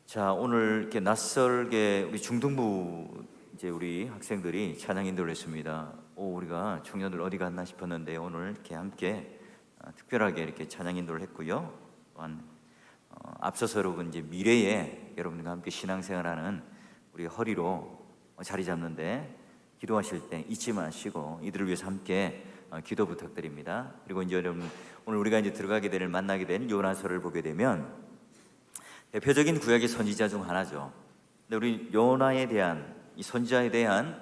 자, 오늘 이렇게 낯설게 우리 중등부 이제 우리 학생들이 찬양 인도를 했습니다. 우리가 청년들 어디 갔나 싶었는데 오늘 이렇게 함께 특별하게 이렇게 찬양 인도를 했고요. 또한 앞서서 여러분 이제 미래에 여러분과 함께 신앙생활하는 우리 허리로 자리 잡는데 기도하실 때 잊지 마시고 이들을 위해서 함께 기도 부탁드립니다. 그리고 이제 여러분 오늘 우리가 이제 들어가게 될 만나게 된 요나서를 보게 되면 대표적인 구약의 선지자 중 하나죠. 근데 우리 요나에 대한 이 선지자에 대한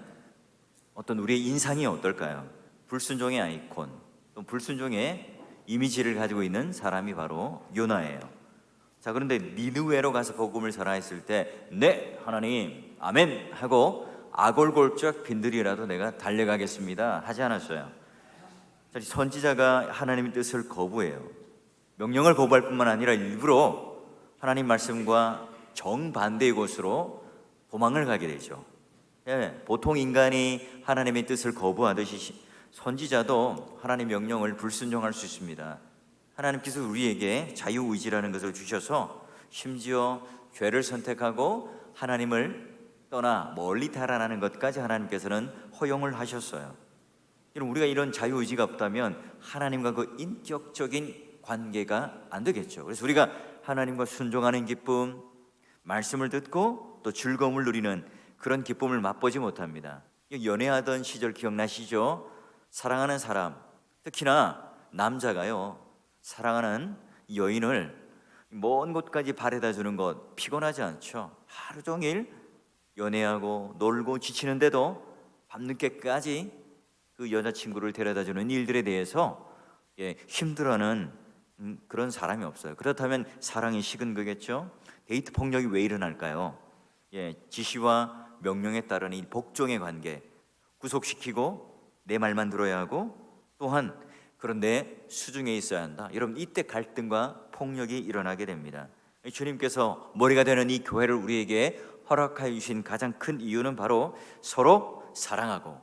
어떤 우리의 인상이 어떨까요? 불순종의 아이콘, 또 불순종의 이미지를 가지고 있는 사람이 바로 요나예요. 자, 그런데 니느웨로 가서 복음을 전하였을 때 네, 하나님, 아멘 하고 아골골짝 빈들이라도 내가 달려가겠습니다 하지 않았어요. 자, 선지자가 하나님의 뜻을 거부해요. 명령을 거부할 뿐만 아니라 일부러 하나님 말씀과 정반대의 곳으로 도망을 가게 되죠. 보통 인간이 하나님의 뜻을 거부하듯이 선지자도 하나님 명령을 불순종할 수 있습니다. 하나님께서 우리에게 자유의지라는 것을 주셔서 심지어 죄를 선택하고 하나님을 떠나 멀리 달아나는 것까지 하나님께서는 허용을 하셨어요. 우리가 이런 자유의지가 없다면 하나님과 그 인격적인 관계가 안 되겠죠. 그래서 우리가 하나님과 순종하는 기쁨, 말씀을 듣고 또 즐거움을 누리는 그런 기쁨을 맛보지 못합니다. 연애하던 시절 기억나시죠? 사랑하는 사람, 특히나 남자가요, 사랑하는 여인을 먼 곳까지 바래다 주는 것 피곤하지 않죠? 하루 종일 연애하고 놀고 지치는데도 밤늦게까지 그 여자친구를 데려다 주는 일들에 대해서 힘들어하는 그런 사람이 없어요. 그렇다면 사랑이 식은 거겠죠? 데이트 폭력이 왜 일어날까요? 지시와 명령에 따른 이 복종의 관계, 구속시키고 내 말만 들어야 하고 또한 그런데 수중에 있어야 한다. 여러분, 이때 갈등과 폭력이 일어나게 됩니다. 주님께서 머리가 되는 이 교회를 우리에게 허락하여 주신 가장 큰 이유는 바로 서로 사랑하고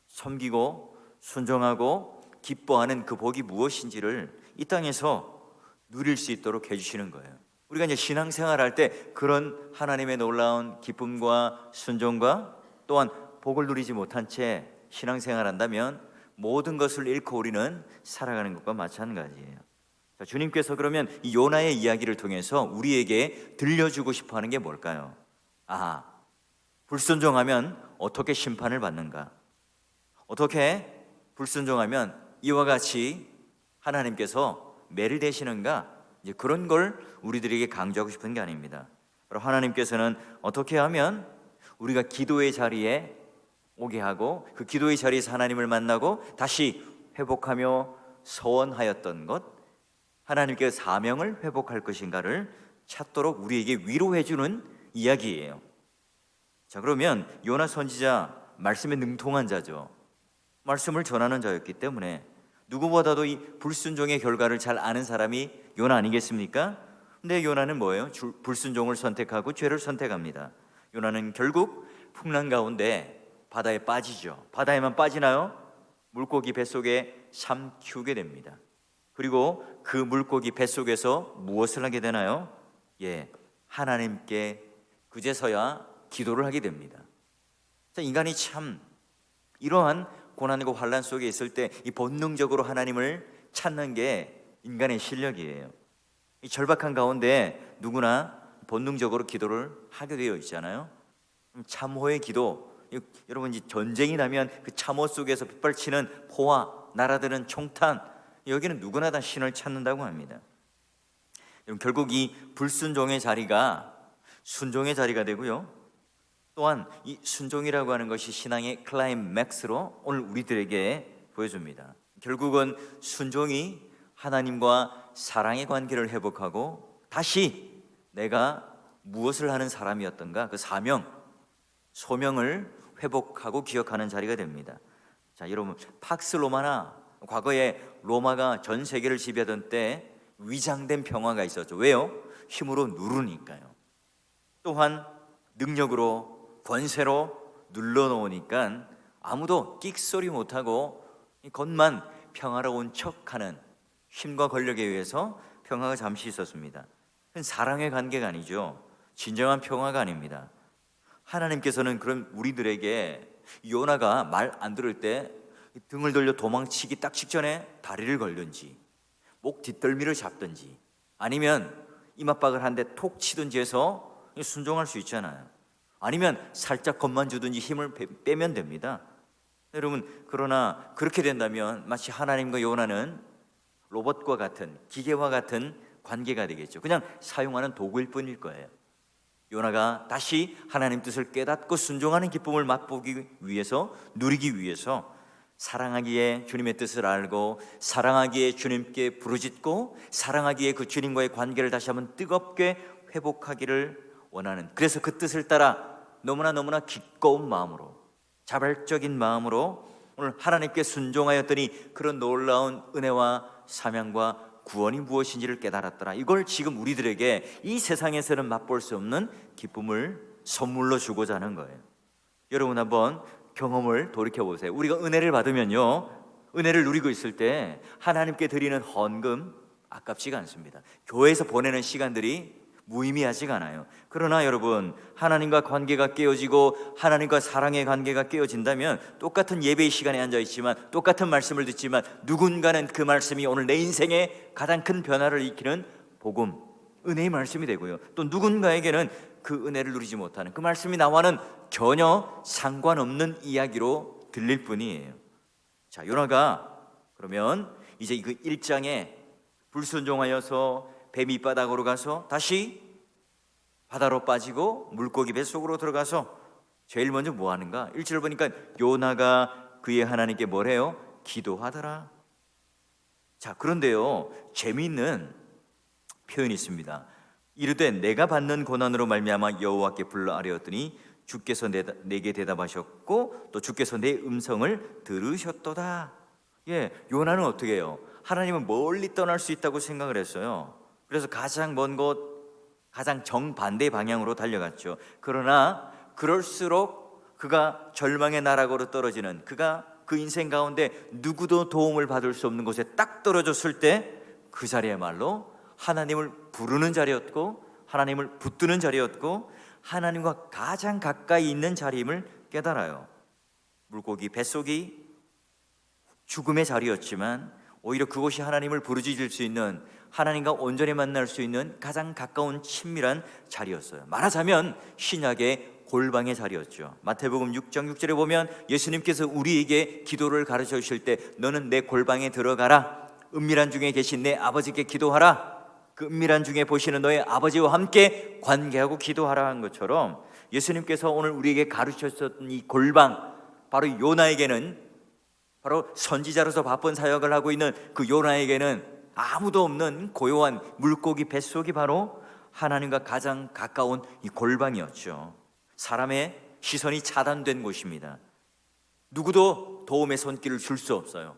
섬기고 순종하고 기뻐하는 그 복이 무엇인지를 이 땅에서 누릴 수 있도록 해주시는 거예요. 우리가 이제 신앙생활 할 때 그런 하나님의 놀라운 기쁨과 순종과 또한 복을 누리지 못한 채 신앙생활 한다면 모든 것을 잃고 우리는 살아가는 것과 마찬가지예요. 자, 주님께서 그러면 이 요나의 이야기를 통해서 우리에게 들려주고 싶어 하는 게 뭘까요? 불순종하면 어떻게 심판을 받는가? 어떻게 불순종하면 이와 같이 하나님께서 매를 대시는가? 이제 그런 걸 우리들에게 강조하고 싶은 게 아닙니다. 바로 하나님께서는 어떻게 하면 우리가 기도의 자리에 오게 하고 그 기도의 자리에서 하나님을 만나고 다시 회복하며 서원하였던 것, 하나님께서 사명을 회복할 것인가를 찾도록 우리에게 위로해 주는 이야기예요. 자, 그러면 요나 선지자 말씀에 능통한 자죠. 말씀을 전하는 자였기 때문에 누구보다도 이 불순종의 결과를 잘 아는 사람이 요나 아니겠습니까? 근데 요나는 뭐예요? 불순종을 선택하고 죄를 선택합니다. 요나는 결국 풍랑 가운데 바다에 빠지죠. 바다에만 빠지나요? 물고기 뱃속에 삼키우게 됩니다. 그리고 그 물고기 뱃속에서 무엇을 하게 되나요? 하나님께 그제서야 기도를 하게 됩니다. 자, 인간이 참 이러한 고난과 환난 속에 있을 때 이 본능적으로 하나님을 찾는 게 인간의 실력이에요. 이 절박한 가운데 누구나 본능적으로 기도를 하게 되어 있잖아요. 참호의 기도, 여러분 이제 전쟁이 나면 그 참호 속에서 빗발치는 포화, 날아드는 총탄, 여기는 누구나 다 신을 찾는다고 합니다. 결국 이 불순종의 자리가 순종의 자리가 되고요. 또한 이 순종이라고 하는 것이 신앙의 클라이맥스로 오늘 우리들에게 보여줍니다. 결국은 순종이 하나님과 사랑의 관계를 회복하고 다시 내가 무엇을 하는 사람이었던가 그 사명, 소명을 회복하고 기억하는 자리가 됩니다. 자, 여러분 팍스 로마나 과거에 로마가 전 세계를 지배하던 때 위장된 평화가 있었죠. 왜요? 힘으로 누르니까요. 또한 능력으로 권세로 눌러놓으니까 아무도 끽소리 못하고 겉만 평화로운 척하는 힘과 권력에 의해서 평화가 잠시 있었습니다. 그건 사랑의 관계가 아니죠. 진정한 평화가 아닙니다. 하나님께서는 그럼 우리들에게 요나가 말 안 들을 때 등을 돌려 도망치기 딱 직전에 다리를 걸든지 목 뒷덜미를 잡든지 아니면 이맛박을 한 대 톡 치든지 해서 순종할 수 있잖아요. 아니면 살짝 겁만 주든지 힘을 빼면 됩니다. 여러분, 그러나 그렇게 된다면 마치 하나님과 요나는 로봇과 같은, 기계와 같은 관계가 되겠죠. 그냥 사용하는 도구일 뿐일 거예요. 요나가 다시 하나님 뜻을 깨닫고 순종하는 기쁨을 맛보기 위해서, 누리기 위해서 사랑하기에 주님의 뜻을 알고, 사랑하기에 주님께 부르짖고, 사랑하기에 그 주님과의 관계를 다시 한번 뜨겁게 회복하기를 원하는, 그래서 그 뜻을 따라 너무나 기꺼운 마음으로, 자발적인 마음으로 오늘 하나님께 순종하였더니 그런 놀라운 은혜와 사명과 구원이 무엇인지를 깨달았더라. 이걸 지금 우리들에게 이 세상에서는 맛볼 수 없는 기쁨을 선물로 주고자 하는 거예요. 여러분, 한번 경험을 돌이켜보세요. 우리가 은혜를 받으면요, 은혜를 누리고 있을 때 하나님께 드리는 헌금 아깝지가 않습니다. 교회에서 보내는 시간들이 무의미하지가 않아요. 그러나 여러분, 하나님과 관계가 깨어지고 하나님과 사랑의 관계가 깨어진다면 똑같은 예배의 시간에 앉아있지만, 똑같은 말씀을 듣지만, 누군가는 그 말씀이 오늘 내 인생에 가장 큰 변화를 일으키는 복음, 은혜의 말씀이 되고요, 또 누군가에게는 그 은혜를 누리지 못하는 그 말씀이 나와는 전혀 상관없는 이야기로 들릴 뿐이에요. 자, 요나가 그러면 이제 그 1장에 불순종하여서 배 밑바닥으로 가서 다시 바다로 빠지고 물고기 뱃속으로 들어가서 제일 먼저 뭐 하는가? 1절을 보니까 요나가 그의 하나님께 뭘 해요? 기도하더라. 자, 그런데요, 재미있는 표현이 있습니다. 이르되 내가 받는 고난으로 말미암아 여호와께 불러 아뢰었더니 주께서 내게 대답하셨고 또 주께서 내 음성을 들으셨도다. 예, 요나는 어떻게 해요? 하나님은 멀리 떠날 수 있다고 생각을 했어요. 그래서 가장 먼 곳, 가장 정반대 방향으로 달려갔죠. 그러나 그럴수록 그가 절망의 나락으로 떨어지는, 그가 그 인생 가운데 누구도 도움을 받을 수 없는 곳에 딱 떨어졌을 때 그 자리야말로 하나님을 부르는 자리였고, 하나님을 붙드는 자리였고, 하나님과 가장 가까이 있는 자리임을 깨달아요. 물고기 뱃속이 죽음의 자리였지만 오히려 그곳이 하나님을 부르짖을 수 있는, 하나님과 온전히 만날 수 있는 가장 가까운 친밀한 자리였어요. 말하자면 신약의 골방의 자리였죠. 마태복음 6장 6절에 보면 예수님께서 우리에게 기도를 가르쳐 주실 때 너는 내 골방에 들어가라, 은밀한 중에 계신 내 아버지께 기도하라, 그 은밀한 중에 보시는 너의 아버지와 함께 관계하고 기도하라 한 것처럼 예수님께서 오늘 우리에게 가르쳤던 이 골방, 바로 요나에게는, 바로 선지자로서 바쁜 사역을 하고 있는 그 요나에게는 아무도 없는 고요한 물고기 뱃속이 바로 하나님과 가장 가까운 이 골방이었죠. 사람의 시선이 차단된 곳입니다. 누구도 도움의 손길을 줄 수 없어요.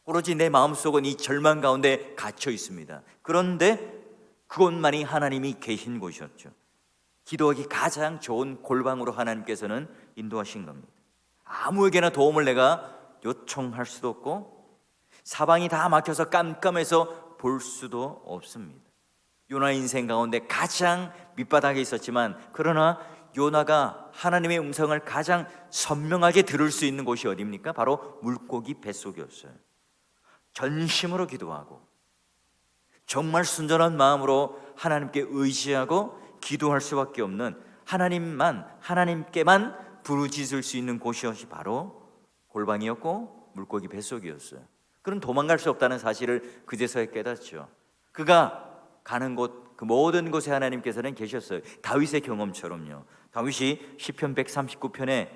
오로지 내 마음속은 이 절망 가운데 갇혀 있습니다. 그런데 그곳만이 하나님이 계신 곳이었죠. 기도하기 가장 좋은 골방으로 하나님께서는 인도하신 겁니다. 아무에게나 도움을 내가 요청할 수도 없고 사방이 다 막혀서 깜깜해서 볼 수도 없습니다. 요나 인생 가운데 가장 밑바닥에 있었지만, 그러나 요나가 하나님의 음성을 가장 선명하게 들을 수 있는 곳이 어디입니까? 바로 물고기 뱃속이었어요. 전심으로 기도하고 정말 순전한 마음으로 하나님께 의지하고 기도할 수밖에 없는, 하나님께만 부르짖을 수 있는 곳이 바로 골방이었고 물고기 뱃속이었어요. 그럼 도망갈 수 없다는 사실을 그제서야 깨닫죠. 그가 가는 곳, 그 모든 곳에 하나님께서는 계셨어요. 다윗의 경험처럼요. 다윗이 시편 139편에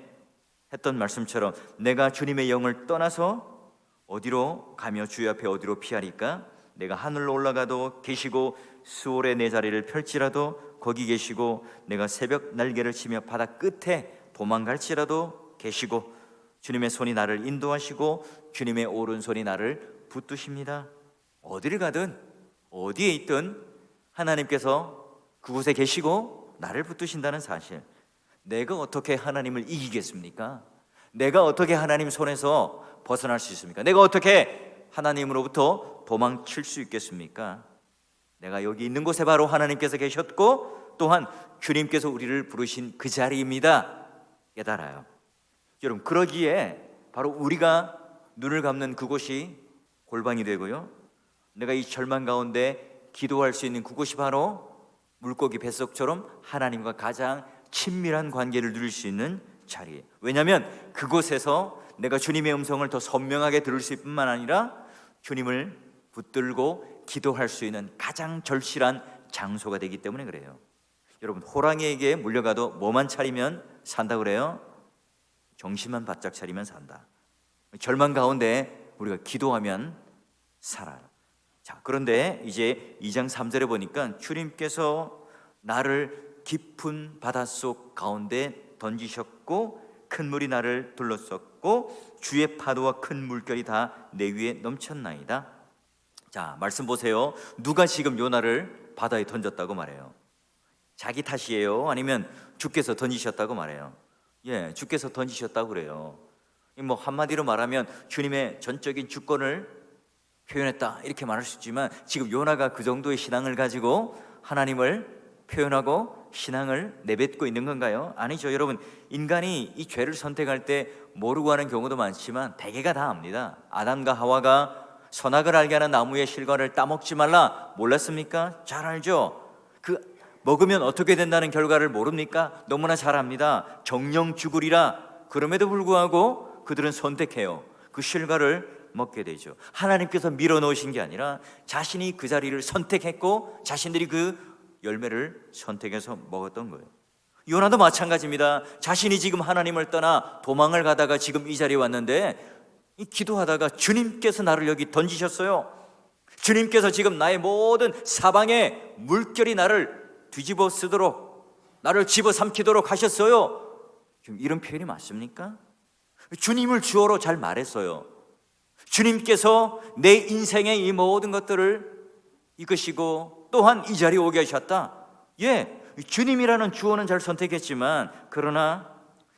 했던 말씀처럼 내가 주님의 영을 떠나서 어디로 가며 주의 앞에 어디로 피하리까? 내가 하늘로 올라가도 계시고 수월에 내 자리를 펼지라도 거기 계시고 내가 새벽 날개를 치며 바다 끝에 도망갈지라도 계시고 주님의 손이 나를 인도하시고 주님의 오른손이 나를 붙드십니다. 어디를 가든 어디에 있든 하나님께서 그곳에 계시고 나를 붙드신다는 사실, 내가 어떻게 하나님을 이기겠습니까? 내가 어떻게 하나님 손에서 벗어날 수 있습니까? 내가 어떻게 하나님으로부터 도망칠 수 있겠습니까? 내가 여기 있는 곳에 바로 하나님께서 계셨고 또한 주님께서 우리를 부르신 그 자리입니다 깨달아요. 여러분, 그러기에 바로 우리가 눈을 감는 그곳이 골방이 되고요, 내가 이 절망 가운데 기도할 수 있는 그곳이 바로 물고기 뱃속처럼 하나님과 가장 친밀한 관계를 누릴 수 있는 자리예요. 왜냐하면 그곳에서 내가 주님의 음성을 더 선명하게 들을 수 있을 뿐만 아니라 주님을 붙들고 기도할 수 있는 가장 절실한 장소가 되기 때문에 그래요. 여러분, 호랑이에게 물려가도 뭐만 차리면 산다 그래요? 정신만 바짝 차리면 산다. 절망 가운데 우리가 기도하면 살아요. 자, 그런데 이제 2장 3절에 보니까 주님께서 나를 깊은 바닷속 가운데 던지셨고 큰 물이 나를 둘러쌌고 주의 파도와 큰 물결이 다 내 위에 넘쳤나이다. 자, 말씀 보세요. 누가 지금 요나를 바다에 던졌다고 말해요? 자기 탓이에요? 아니면 주께서 던지셨다고 말해요? 예, 주께서 던지셨다고 그래요. 뭐 한마디로 말하면 주님의 전적인 주권을 표현했다 이렇게 말할 수 있지만, 지금 요나가 그 정도의 신앙을 가지고 하나님을 표현하고 신앙을 내뱉고 있는 건가요? 아니죠. 여러분, 인간이 이 죄를 선택할 때 모르고 하는 경우도 많지만 대개가 다 압니다. 아담과 하와가 선악을 알게 하는 나무의 실과를 따먹지 말라 몰랐습니까? 잘 알죠. 그 먹으면 어떻게 된다는 결과를 모릅니까? 너무나 잘 압니다. 정령 죽으리라. 그럼에도 불구하고 그들은 선택해요. 그 실과를 먹게 되죠. 하나님께서 밀어넣으신 게 아니라 자신이 그 자리를 선택했고 자신들이 그 열매를 선택해서 먹었던 거예요. 요나도 마찬가지입니다. 자신이 지금 하나님을 떠나 도망을 가다가 지금 이 자리에 왔는데, 이 기도하다가 주님께서 나를 여기 던지셨어요. 주님께서 지금 나의 모든 사방에 물결이 나를 뒤집어 쓰도록, 나를 집어삼키도록 하셨어요. 지금 이런 표현이 맞습니까? 주님을 주어로 잘 말했어요. 주님께서 내 인생의 이 모든 것들을 이끄시고 또한 이 자리에 오게 하셨다. 예, 주님이라는 주어는 잘 선택했지만, 그러나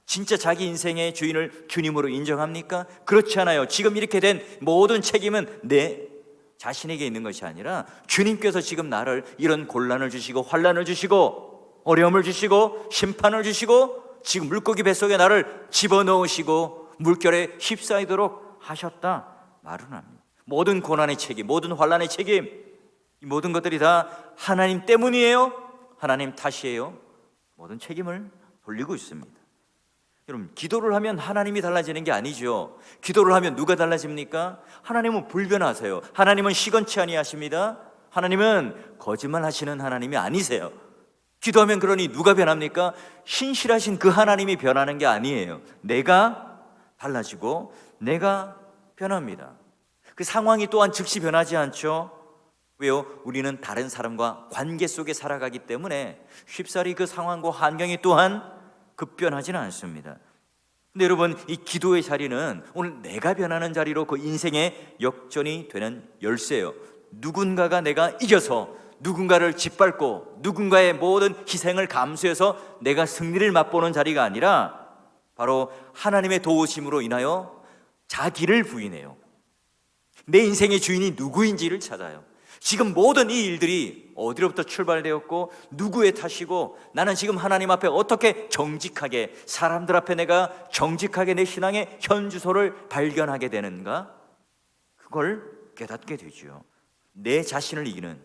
진짜 자기 인생의 주인을 주님으로 인정합니까? 그렇지 않아요. 지금 이렇게 된 모든 책임은 내 자신에게 있는 것이 아니라 주님께서 지금 나를 이런 곤란을 주시고 환난을 주시고 어려움을 주시고 심판을 주시고 지금 물고기 뱃속에 나를 집어넣으시고 물결에 휩싸이도록 하셨다 말은 합니다. 모든 고난의 책임, 모든 환난의 책임, 이 모든 것들이 다 하나님 때문이에요? 하나님 탓이에요? 모든 책임을 돌리고 있습니다. 여러분, 기도를 하면 하나님이 달라지는 게 아니죠. 기도를 하면 누가 달라집니까? 하나님은 불변하세요. 하나님은 시건치 아니하십니다. 하나님은 거짓말 하시는 하나님이 아니세요. 기도하면 그러니 누가 변합니까? 신실하신 그 하나님이 변하는 게 아니에요. 내가 달라지고 내가 변합니다. 그 상황이 또한 즉시 변하지 않죠. 왜요? 우리는 다른 사람과 관계 속에 살아가기 때문에 쉽사리 그 상황과 환경이 또한 급변하지는 않습니다. 근데 여러분, 이 기도의 자리는 오늘 내가 변하는 자리로 그 인생의 역전이 되는 열쇠예요. 누군가가 내가 이겨서 누군가를 짓밟고 누군가의 모든 희생을 감수해서 내가 승리를 맛보는 자리가 아니라 바로 하나님의 도우심으로 인하여 자기를 부인해요. 내 인생의 주인이 누구인지를 찾아요. 지금 모든 이 일들이 어디로부터 출발되었고 누구의 탓이고 나는 지금 하나님 앞에 어떻게 정직하게, 사람들 앞에 내가 정직하게 내 신앙의 현주소를 발견하게 되는가? 그걸 깨닫게 되죠. 내 자신을 이기는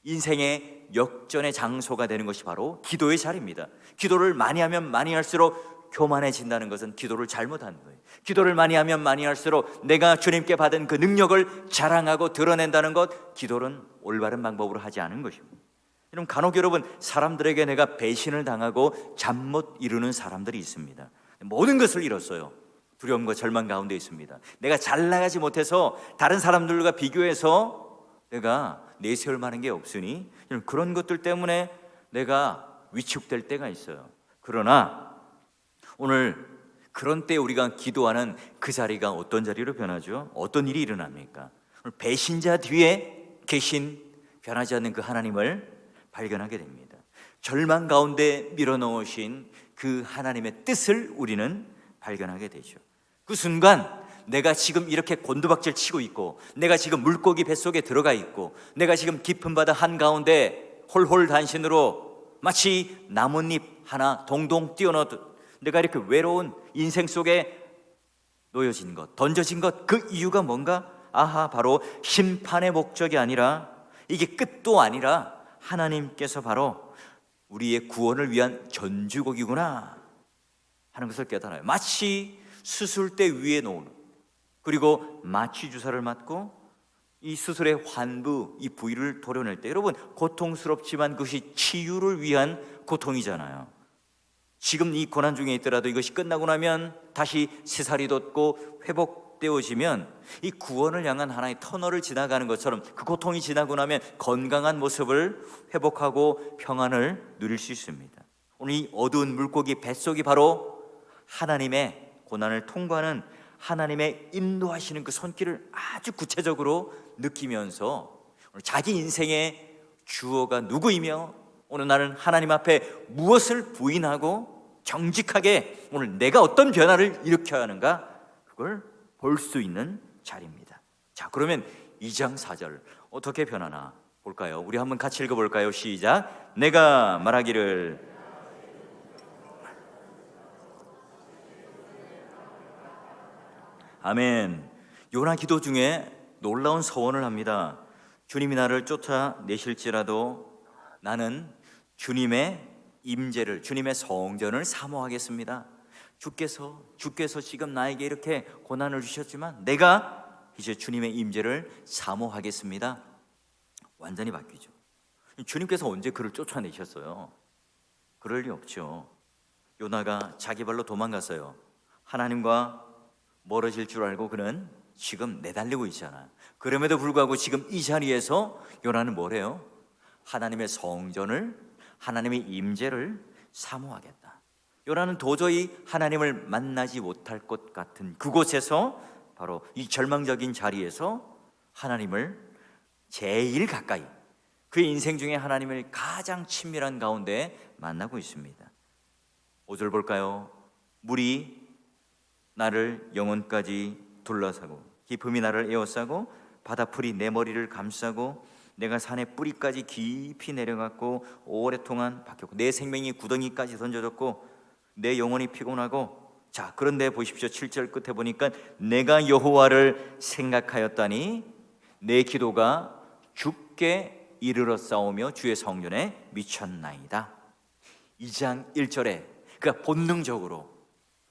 인생의 역전의 장소가 되는 것이 바로 기도의 자리입니다. 기도를 많이 하면 많이 할수록 교만해진다는 것은 기도를 잘못한 거예요. 기도를 많이 하면 많이 할수록 내가 주님께 받은 그 능력을 자랑하고 드러낸다는 것, 기도는 올바른 방법으로 하지 않은 것입니다. 여러분, 간혹 여러분, 사람들에게 내가 배신을 당하고 잠 못 이루는 사람들이 있습니다. 모든 것을 잃었어요. 두려움과 절망 가운데 있습니다. 내가 잘 나가지 못해서 다른 사람들과 비교해서 내가 내세울 만한 게 없으니 그런 것들 때문에 내가 위축될 때가 있어요. 그러나 오늘 그런 때 우리가 기도하는 그 자리가 어떤 자리로 변하죠? 어떤 일이 일어납니까? 배신자 뒤에 계신 변하지 않는 그 하나님을 발견하게 됩니다. 절망 가운데 밀어넣으신 그 하나님의 뜻을 우리는 발견하게 되죠. 그 순간 내가 지금 이렇게 곤두박질 치고 있고, 내가 지금 물고기 뱃속에 들어가 있고, 내가 지금 깊은 바다 한가운데 홀홀 단신으로 마치 나뭇잎 하나 동동 뛰어넣듯 내가 이렇게 외로운 인생 속에 놓여진 것, 던져진 것, 그 이유가 뭔가? 아하, 바로 심판의 목적이 아니라, 이게 끝도 아니라 하나님께서 바로 우리의 구원을 위한 전주곡이구나 하는 것을 깨달아요. 마치 수술대 위에 놓은, 그리고 마취 주사를 맞고 이 수술의 환부, 이 부위를 도려낼 때 여러분 고통스럽지만 그것이 치유를 위한 고통이잖아요. 지금 이 고난 중에 있더라도 이것이 끝나고 나면 다시 새살이 돋고 회복되어지면 이 구원을 향한 하나의 터널을 지나가는 것처럼 그 고통이 지나고 나면 건강한 모습을 회복하고 평안을 누릴 수 있습니다. 오늘 이 어두운 물고기 뱃속이 바로 하나님의 고난을 통과하는 하나님의 인도하시는 그 손길을 아주 구체적으로 느끼면서 자기 인생의 주어가 누구이며 오늘 나는 하나님 앞에 무엇을 부인하고 정직하게 오늘 내가 어떤 변화를 일으켜야 하는가, 그걸 볼 수 있는 자리입니다. 자, 그러면 2장 4절 어떻게 변하나 볼까요? 우리 한번 같이 읽어볼까요? 시작. 내가 말하기를 아멘. 요나 기도 중에 놀라운 서원을 합니다. 주님이 나를 쫓아내실지라도 나는 주님의 임재를, 주님의 성전을 사모하겠습니다. 주께서 지금 나에게 이렇게 고난을 주셨지만 내가 이제 주님의 임재를 사모하겠습니다. 완전히 바뀌죠. 주님께서 언제 그를 쫓아내셨어요? 그럴 리 없죠. 요나가 자기 발로 도망갔어요. 하나님과 멀어질 줄 알고 그는 지금 내달리고 있잖아요. 그럼에도 불구하고 지금 이 자리에서 요나는 뭐래요? 하나님의 성전을, 하나님의 임재를 사모하겠다. 요나는 도저히 하나님을 만나지 못할 것 같은 그곳에서, 바로 이 절망적인 자리에서 하나님을 제일 가까이, 그의 인생 중에 하나님을 가장 친밀한 가운데 만나고 있습니다. 5절 볼까요? 물이 나를 영혼까지 둘러싸고 깊음이 나를 에워싸고 바다풀이 내 머리를 감싸고 내가 산의 뿌리까지 깊이 내려갔고 오랫동안 박혔고 내 생명이 구덩이까지 던져졌고 내 영혼이 피곤하고. 자, 그런데 보십시오. 7절 끝에 보니까 내가 여호와를 생각하였다니 내 기도가 주께 이르러 싸우며 주의 성전에 미쳤나이다. 2장 1절에 그가 본능적으로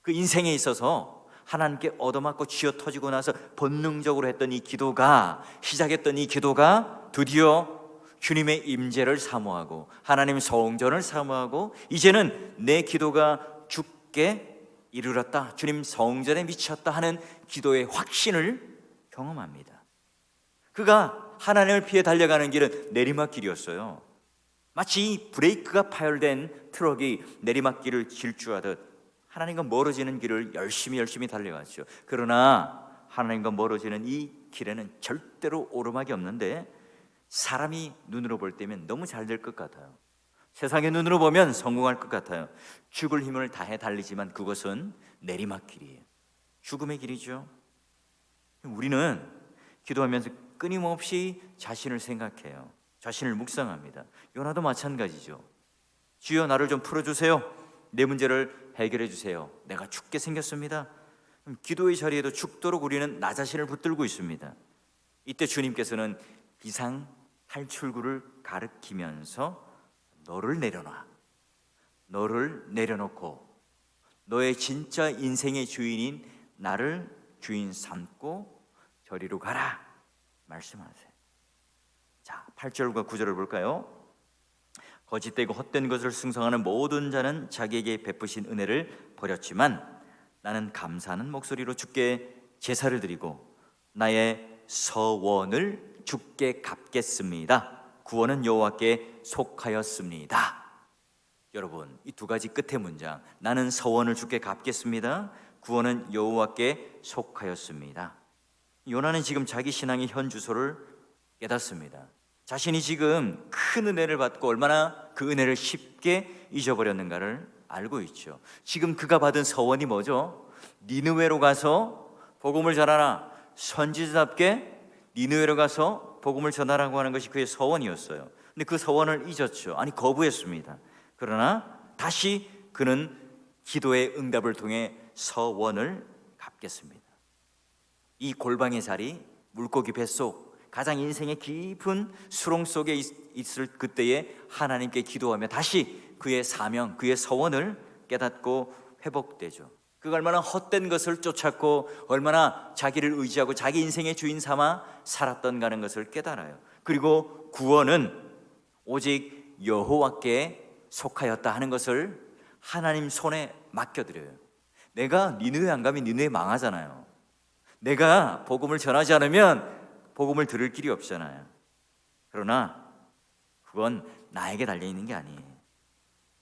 그 인생에 있어서 하나님께 얻어맞고 쥐어터지고 나서 본능적으로 했던 이 기도가, 시작했던 이 기도가 드디어 주님의 임재를 사모하고 하나님 성전을 사모하고 이제는 내 기도가 주께 이르렀다, 주님 성전에 미쳤다 하는 기도의 확신을 경험합니다. 그가 하나님을 피해 달려가는 길은 내리막길이었어요. 마치 브레이크가 파열된 트럭이 내리막길을 질주하듯 하나님과 멀어지는 길을 열심히 달려갔죠. 그러나 하나님과 멀어지는 이 길에는 절대로 오르막이 없는데 사람이 눈으로 볼 때면 너무 잘 될 것 같아요. 세상의 눈으로 보면 성공할 것 같아요. 죽을 힘을 다해 달리지만 그것은 내리막길이에요. 죽음의 길이죠. 우리는 기도하면서 끊임없이 자신을 생각해요. 자신을 묵상합니다. 요나도 마찬가지죠. 주여 나를 좀 풀어주세요. 내 문제를 해결해 주세요. 내가 죽게 생겼습니다. 기도의 자리에도 죽도록 우리는 나 자신을 붙들고 있습니다. 이때 주님께서는 비상 탈출구를 가리키면서 너를 내려놔, 너를 내려놓고 너의 진짜 인생의 주인인 나를 주인 삼고 저리로 가라 말씀하세요. 자, 8절과 9절을 볼까요? 거짓되고 헛된 것을 승성하는 모든 자는 자기에게 베푸신 은혜를 버렸지만 나는 감사하는 목소리로 주께 제사를 드리고 나의 서원을 주께 갚겠습니다. 구원은 여호와께 속하였습니다. 여러분, 이 두 가지 끝의 문장, 나는 서원을 주께 갚겠습니다, 구원은 여호와께 속하였습니다. 요나는 지금 자기 신앙의 현 주소를 깨닫습니다. 자신이 지금 큰 은혜를 받고 얼마나 그 은혜를 쉽게 잊어버렸는가를 알고 있죠. 지금 그가 받은 서원이 뭐죠? 니느웨로 가서 복음을 전하라. 선지자답게 니느웨로 가서 복음을 전하라고 하는 것이 그의 서원이었어요. 근데 그 서원을 잊었죠. 아니, 거부했습니다. 그러나 다시 그는 기도의 응답을 통해 서원을 갚겠습니다. 이 골방의 자리, 물고기 뱃속, 가장 인생의 깊은 수렁 속에 있을 그때에 하나님께 기도하며 다시 그의 사명, 그의 서원을 깨닫고 회복되죠. 그가 얼마나 헛된 것을 쫓았고 얼마나 자기를 의지하고 자기 인생의 주인 삼아 살았던가 하는 것을 깨달아요. 그리고 구원은 오직 여호와께 속하였다 하는 것을 하나님 손에 맡겨드려요. 내가 니느웨 안 가면 니느웨 망하잖아요. 내가 복음을 전하지 않으면 복음을 들을 길이 없잖아요. 그러나 그건 나에게 달려있는 게 아니에요.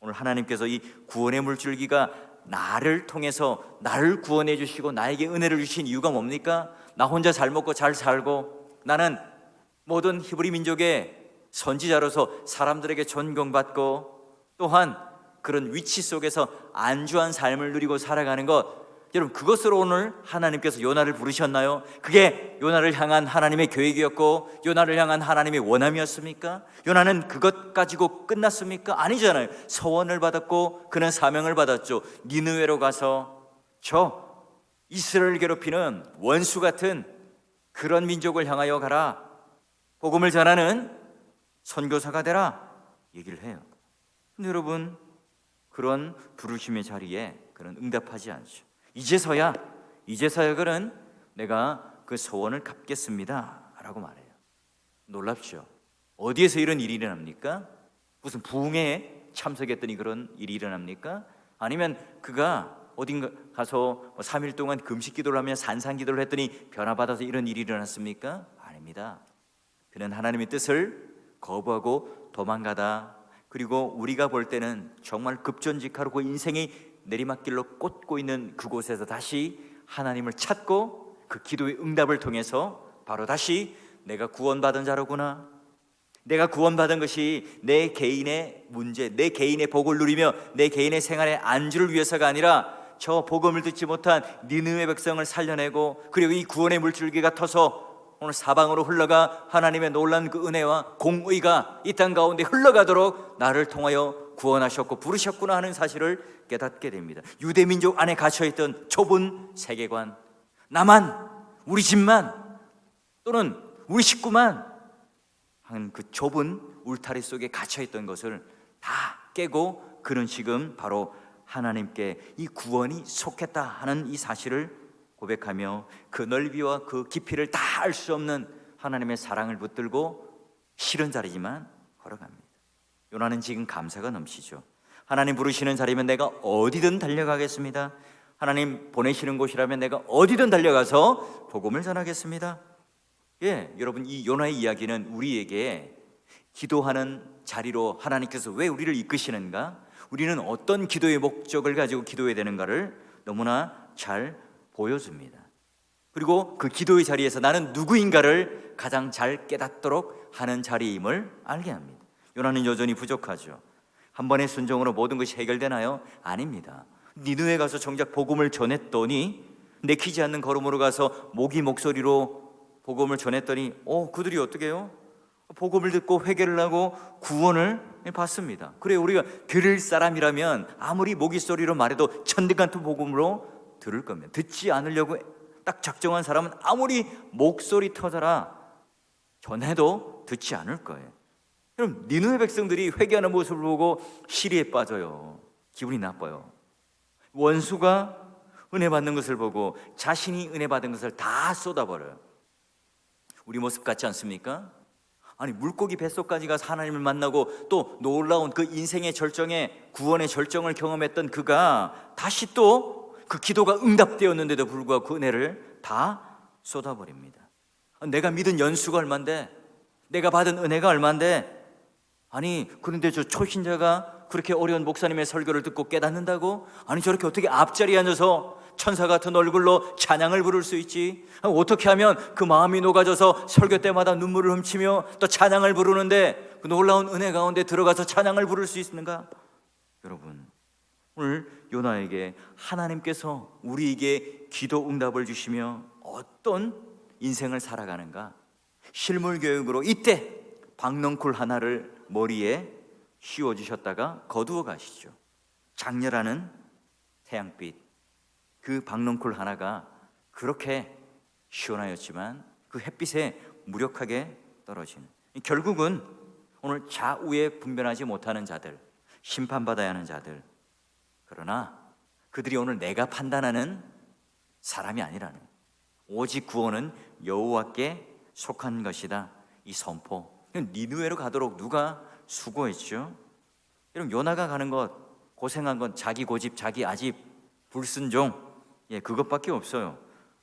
오늘 하나님께서 이 구원의 물줄기가 나를 통해서 나를 구원해 주시고 나에게 은혜를 주신 이유가 뭡니까? 나 혼자 잘 먹고 잘 살고 나는 모든 히브리 민족의 선지자로서 사람들에게 존경받고 또한 그런 위치 속에서 안주한 삶을 누리고 살아가는 것, 여러분 그것으로 오늘 하나님께서 요나를 부르셨나요? 그게 요나를 향한 하나님의 계획이었고 요나를 향한 하나님의 원함이었습니까? 요나는 그것 가지고 끝났습니까? 아니잖아요. 서원을 받았고 그는 사명을 받았죠. 니느웨로 가서 저 이스라엘 괴롭히는 원수 같은 그런 민족을 향하여 가라, 복음을 전하는 선교사가 되라 얘기를 해요. 근데 여러분 그런 부르심의 자리에 그는 응답하지 않죠. 이제서야 그는 내가 그 소원을 갚겠습니다 라고 말해요. 놀랍죠? 어디에서 이런 일이 일어납니까? 무슨 부흥회에 참석했더니 그런 일이 일어납니까? 아니면 그가 어딘가 가서 3일 동안 금식 기도를 하며 산상 기도를 했더니 변화받아서 이런 일이 일어났습니까? 아닙니다. 그는 하나님의 뜻을 거부하고 도망가다, 그리고 우리가 볼 때는 정말 급전직하고 그 인생이 내리막길로 꽂고 있는 그곳에서 다시 하나님을 찾고 그 기도의 응답을 통해서 바로 다시 내가 구원받은 자로구나, 내가 구원받은 것이 내 개인의 문제, 내 개인의 복을 누리며 내 개인의 생활의 안주를 위해서가 아니라 저 복음을 듣지 못한 니느웨 백성을 살려내고 그리고 이 구원의 물줄기가 터서 오늘 사방으로 흘러가 하나님의 놀라운 그 은혜와 공의가 이 땅 가운데 흘러가도록 나를 통하여 구원하셨고 부르셨구나 하는 사실을 깨닫게 됩니다. 유대 민족 안에 갇혀있던 좁은 세계관, 나만, 우리 집만 또는 우리 식구만 하는 그 좁은 울타리 속에 갇혀있던 것을 다 깨고 그는 지금 바로 하나님께 이 구원이 속했다 하는 이 사실을 고백하며 그 넓이와 그 깊이를 다 알 수 없는 하나님의 사랑을 붙들고 싫은 자리지만 걸어갑니다. 요나는 지금 감사가 넘치죠. 하나님 부르시는 자리면 내가 어디든 달려가겠습니다. 하나님 보내시는 곳이라면 내가 어디든 달려가서 복음을 전하겠습니다. 여러분 이 요나의 이야기는 우리에게 기도하는 자리로 하나님께서 왜 우리를 이끄시는가, 우리는 어떤 기도의 목적을 가지고 기도해야 되는가를 너무나 잘 보여줍니다. 그리고 그 기도의 자리에서 나는 누구인가를 가장 잘 깨닫도록 하는 자리임을 알게 합니다. 요나는 여전히 부족하죠. 한 번의 순종으로 모든 것이 해결되나요? 아닙니다. 니느웨 가서 정작 복음을 전했더니 내키지 않는 걸음으로 가서 모기 목소리로 복음을 전했더니 그들이 어떻게 해요? 복음을 듣고 회개를 하고 구원을 받습니다. 그래 우리가 들을 사람이라면 아무리 모기 소리로 말해도 천국 같은 복음으로 들을 겁니다. 듣지 않으려고 딱 작정한 사람은 아무리 목소리 터져라 전해도 듣지 않을 거예요. 그럼 니느웨 백성들이 회개하는 모습을 보고 시리에 빠져요. 기분이 나빠요. 원수가 은혜 받는 것을 보고 자신이 은혜 받은 것을 다 쏟아버려요. 우리 모습 같지 않습니까? 아니 물고기 뱃속까지 가서 하나님을 만나고 또 놀라운 그 인생의 절정에 구원의 절정을 경험했던 그가 다시 또 그 기도가 응답되었는데도 불구하고 그 은혜를 다 쏟아버립니다. 내가 믿은 연수가 얼만데, 내가 받은 은혜가 얼만데, 아니 그런데 저 초신자가 그렇게 어려운 목사님의 설교를 듣고 깨닫는다고? 아니 저렇게 어떻게 앞자리에 앉아서 천사 같은 얼굴로 찬양을 부를 수 있지? 어떻게 하면 그 마음이 녹아져서 설교 때마다 눈물을 훔치며 또 찬양을 부르는데 그 놀라운 은혜 가운데 들어가서 찬양을 부를 수 있는가? 여러분 오늘 요나에게 하나님께서 우리에게 기도 응답을 주시며 어떤 인생을 살아가는가, 실물 교육으로 이때 박넝쿨 하나를 머리에 씌워주셨다가 거두어 가시죠. 장렬하는 태양빛, 그 박넝쿨 하나가 그렇게 시원하였지만 그 햇빛에 무력하게 떨어지는, 결국은 오늘 좌우에 분별하지 못하는 자들, 심판받아야 하는 자들, 그러나 그들이 오늘 내가 판단하는 사람이 아니라는, 오직 구원은 여호와께 속한 것이다, 이 선포. 니느웨로 가도록 누가 수고했죠? 여러분, 요나가 가는 것, 고생한 건 자기 고집, 자기 아집, 불순종, 그것밖에 없어요.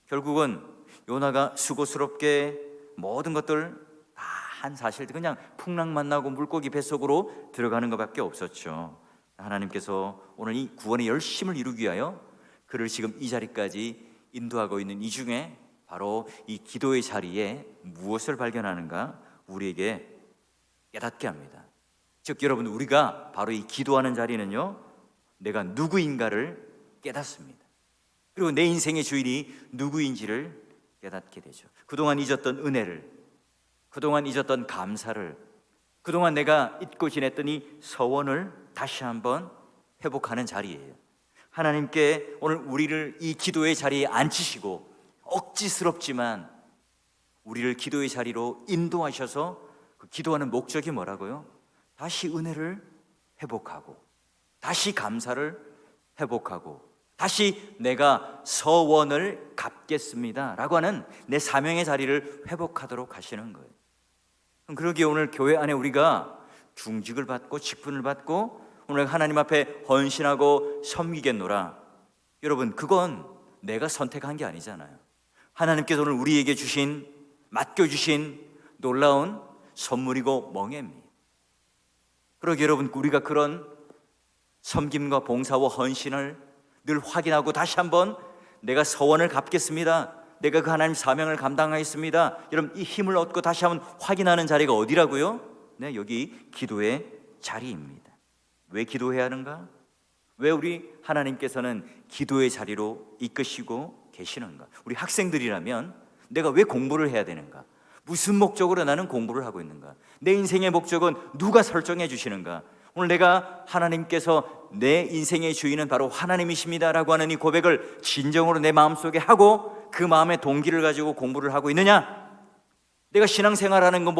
결국은 요나가 수고스럽게 모든 것들 다 한 사실들, 그냥 풍랑 만나고 물고기 뱃속으로 들어가는 것밖에 없었죠. 하나님께서 오늘 이 구원의 열심을 이루기 위하여 그를 지금 이 자리까지 인도하고 있는 이 중에 바로 이 기도의 자리에 무엇을 발견하는가 우리에게 깨닫게 합니다. 즉 여러분, 우리가 바로 이 기도하는 자리는요, 내가 누구인가를 깨닫습니다. 그리고 내 인생의 주인이 누구인지를 깨닫게 되죠. 그동안 잊었던 은혜를, 그동안 잊었던 감사를, 그동안 내가 잊고 지냈던 이 서원을 다시 한번 회복하는 자리예요. 하나님께 오늘 우리를 이 기도의 자리에 앉히시고 억지스럽지만 우리를 기도의 자리로 인도하셔서 그 기도하는 목적이 뭐라고요? 다시 은혜를 회복하고, 다시 감사를 회복하고, 다시 내가 서원을 갚겠습니다 라고 하는 내 사명의 자리를 회복하도록 하시는 거예요. 그러기에 오늘 교회 안에 우리가 중직을 받고 직분을 받고 오늘 하나님 앞에 헌신하고 섬기겠노라, 여러분, 그건 내가 선택한 게 아니잖아요. 하나님께서 오늘 우리에게 주신, 맡겨주신 놀라운 선물이고 멍해입니다. 그러기에 여러분, 우리가 그런 섬김과 봉사와 헌신을 늘 확인하고 다시 한번 내가 서원을 갚겠습니다, 내가 그 하나님 사명을 감당하겠습니다, 여러분, 이 힘을 얻고 다시 한번 확인하는 자리가 어디라고요? 네, 여기 기도의 자리입니다. 왜 기도해야 하는가? 왜 우리 하나님께서는 기도의 자리로 이끄시고 계시는가? 우리 학생들이라면 내가 왜 공부를 해야 되는가? 무슨 목적으로 나는 공부를 하고 있는가? 내 인생의 목적은 누가 설정해 주시는가? 오늘 내가 하나님께서 내 인생의 주인은 바로 하나님이십니다라고 하는 이 고백을 진정으로 내 마음속에 하고 그 마음의 동기를 가지고 공부를 하고 있느냐? 내가 신앙생활하는 것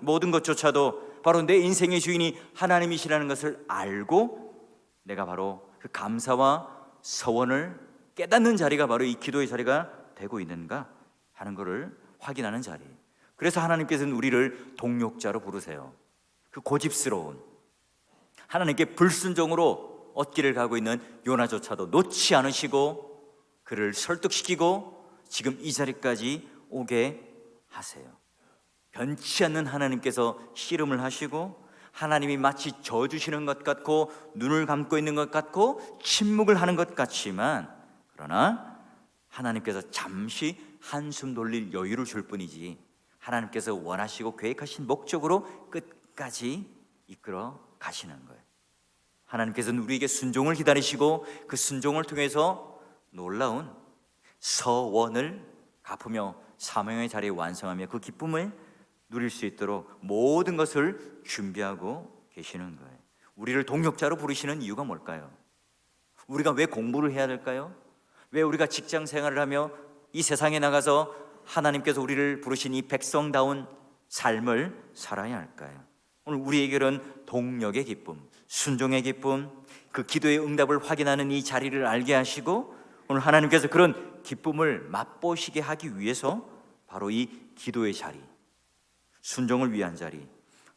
모든 것조차도 바로 내 인생의 주인이 하나님이시라는 것을 알고 내가 바로 그 감사와 서원을 깨닫는 자리가 바로 이 기도의 자리가 되고 있는가 하는 것을 확인하는 자리. 그래서 하나님께서는 우리를 동력자로 부르세요. 그 고집스러운, 하나님께 불순종으로 얻기를 가고 있는 요나조차도 놓지 않으시고 그를 설득시키고 지금 이 자리까지 오게 하세요. 변치 않는 하나님께서 씨름을 하시고 하나님이 마치 져주시는 것 같고 눈을 감고 있는 것 같고 침묵을 하는 것 같지만, 그러나 하나님께서 잠시 한숨 돌릴 여유를 줄 뿐이지 하나님께서 원하시고 계획하신 목적으로 끝까지 이끌어 가시는 거예요. 하나님께서는 우리에게 순종을 기다리시고 그 순종을 통해서 놀라운 서원을 갚으며 사명의 자리에 완성하며 그 기쁨을 누릴 수 있도록 모든 것을 준비하고 계시는 거예요. 우리를 동력자로 부르시는 이유가 뭘까요? 우리가 왜 공부를 해야 될까요? 왜 우리가 직장 생활을 하며 이 세상에 나가서 하나님께서 우리를 부르신 이 백성다운 삶을 살아야 할까요? 오늘 우리에게는 동력의 기쁨, 순종의 기쁨, 그 기도의 응답을 확인하는 이 자리를 알게 하시고 오늘 하나님께서 그런 기쁨을 맛보시게 하기 위해서 바로 이 기도의 자리, 순종을 위한 자리,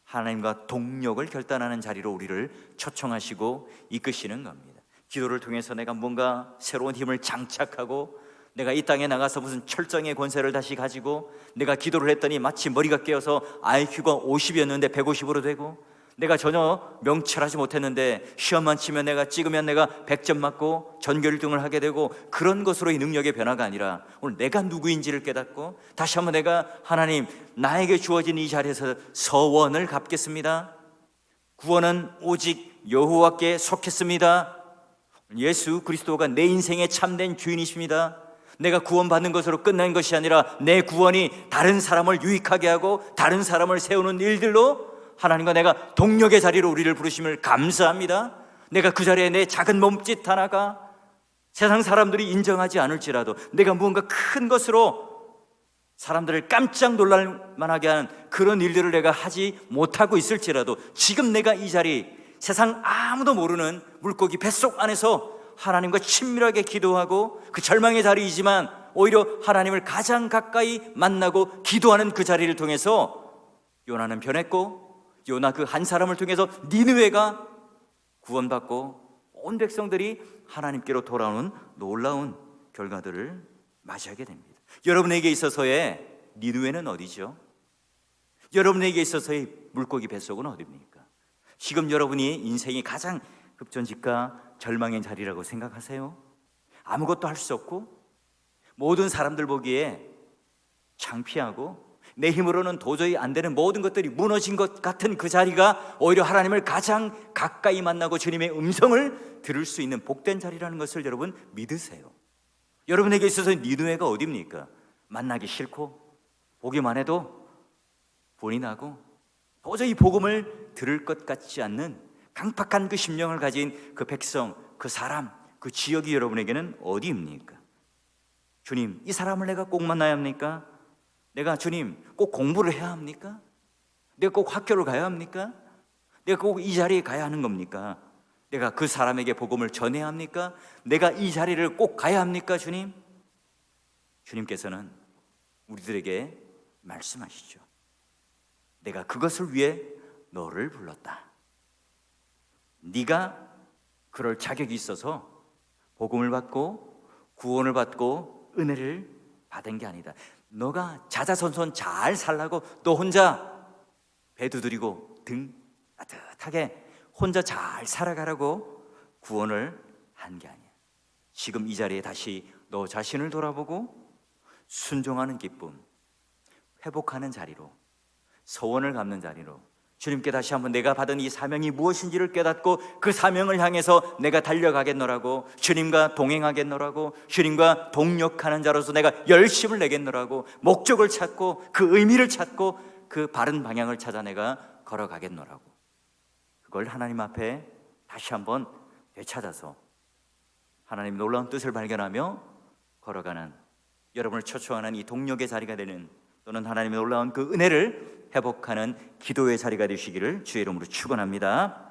하나님과 동력을 결단하는 자리로 우리를 초청하시고 이끄시는 겁니다. 기도를 통해서 내가 뭔가 새로운 힘을 장착하고 내가 이 땅에 나가서 무슨 철정의 권세를 다시 가지고 내가 기도를 했더니 마치 머리가 깨어서 IQ가 50이었는데 150으로 되고 내가 전혀 명철하지 못했는데 시험만 치면 내가 찍으면 내가 100점 맞고 전교 1등을 하게 되고 그런 것으로의 능력의 변화가 아니라 오늘 내가 누구인지를 깨닫고 다시 한번 내가 하나님 나에게 주어진 이 자리에서 서원을 갚겠습니다. 구원은 오직 여호와께 속했습니다. 예수 그리스도가 내 인생의 참된 주인이십니다. 내가 구원받는 것으로 끝난 것이 아니라 내 구원이 다른 사람을 유익하게 하고 다른 사람을 세우는 일들로 하나님과 내가 동력의 자리로 우리를 부르심을 감사합니다. 내가 그 자리에 내 작은 몸짓 하나가 세상 사람들이 인정하지 않을지라도, 내가 무언가 큰 것으로 사람들을 깜짝 놀랄 만하게 하는 그런 일들을 내가 하지 못하고 있을지라도, 지금 내가 이 자리, 세상 아무도 모르는 물고기 뱃속 안에서 하나님과 친밀하게 기도하고, 그 절망의 자리이지만 오히려 하나님을 가장 가까이 만나고 기도하는 그 자리를 통해서 요나는 변했고, 요나 그 한 사람을 통해서 니느웨가 구원받고 온 백성들이 하나님께로 돌아오는 놀라운 결과들을 맞이하게 됩니다. 여러분에게 있어서의 니느웨는 어디죠? 여러분에게 있어서의 물고기 뱃속은 어디입니까? 지금 여러분이 인생이 가장 급전직과 절망의 자리라고 생각하세요? 아무것도 할 수 없고 모든 사람들 보기에 창피하고 내 힘으로는 도저히 안 되는 모든 것들이 무너진 것 같은 그 자리가 오히려 하나님을 가장 가까이 만나고 주님의 음성을 들을 수 있는 복된 자리라는 것을 여러분 믿으세요. 여러분에게 있어서 니느웨가 어디입니까? 만나기 싫고 보기만 해도 분이 나고 도저히 복음을 들을 것 같지 않는 강팍한 그 심령을 가진 그 백성, 그 사람, 그 지역이 여러분에게는 어디입니까? 주님, 이 사람을 내가 꼭 만나야 합니까? 내가 주님 꼭 공부를 해야 합니까? 내가 꼭 학교를 가야 합니까? 내가 꼭 이 자리에 가야 하는 겁니까? 내가 그 사람에게 복음을 전해야 합니까? 내가 이 자리를 꼭 가야 합니까, 주님? 주님께서는 우리들에게 말씀하시죠. 내가 그것을 위해 너를 불렀다. 네가 그럴 자격이 있어서 복음을 받고 구원을 받고 은혜를 받은 게 아니다. 너가 자자손손 잘 살라고 너 혼자 배 두드리고 등 따뜻하게 혼자 잘 살아가라고 구원을 한 게 아니야. 지금 이 자리에 다시 너 자신을 돌아보고 순종하는 기쁨, 회복하는 자리로, 서원을 갚는 자리로 주님께 다시 한번 내가 받은 이 사명이 무엇인지를 깨닫고 그 사명을 향해서 내가 달려가겠노라고, 주님과 동행하겠노라고, 주님과 동력하는 자로서 내가 열심을 내겠노라고, 목적을 찾고 그 의미를 찾고 그 바른 방향을 찾아 내가 걸어가겠노라고, 그걸 하나님 앞에 다시 한번 되찾아서 하나님 놀라운 뜻을 발견하며 걸어가는, 여러분을 초청하는 이 동력의 자리가 되는, 또는 하나님의 놀라운 그 은혜를 회복하는 기도의 자리가 되시기를 주의 이름으로 축원합니다.